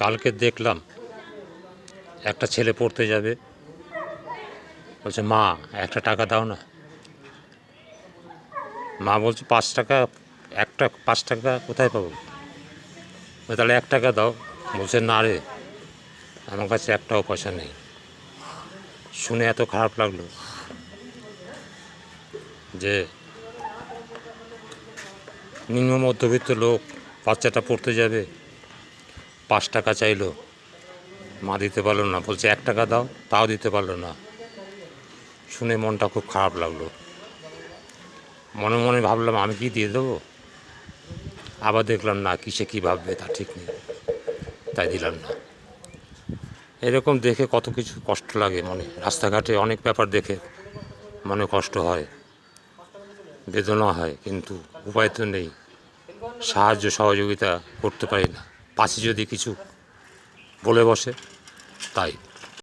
কালকে দেখলাম একটা ছেলে পড়তে যাবে, বলছে মা একটা টাকা দাও না। মা বলছে 5 টাকা, 5 টাকা কোথায় পাবো? তাহলে 1 টাকা দাও। বলছে না রে, আমার কাছে একটাও পয়সা নেই। শুনে এত খারাপ লাগলো যে নিম্ন মধ্যবিত্ত লোক, বাচ্চাটা পড়তে যাবে, 5 টাকা চাইলো, মা দিতে পারলো না। বলছে 1 টাকা দাও, তাও দিতে পারলো না। শুনে মনটা খুব খারাপ লাগলো। মনে মনে ভাবলাম আমি কি দিয়ে দেবো? আবার দেখলাম না, কিসে কী ভাববে তা ঠিক নেই, তাই দিলাম না। এরকম দেখে কত কিছু কষ্ট লাগে মনে। রাস্তাঘাটে অনেক ব্যাপার দেখে মনে কষ্ট হয়, বেদনা হয়, কিন্তু উপায় তো নেই। সাহায্য সহযোগিতা করতে পারি না, পাশে যদি কিছু বলে বসে তাই।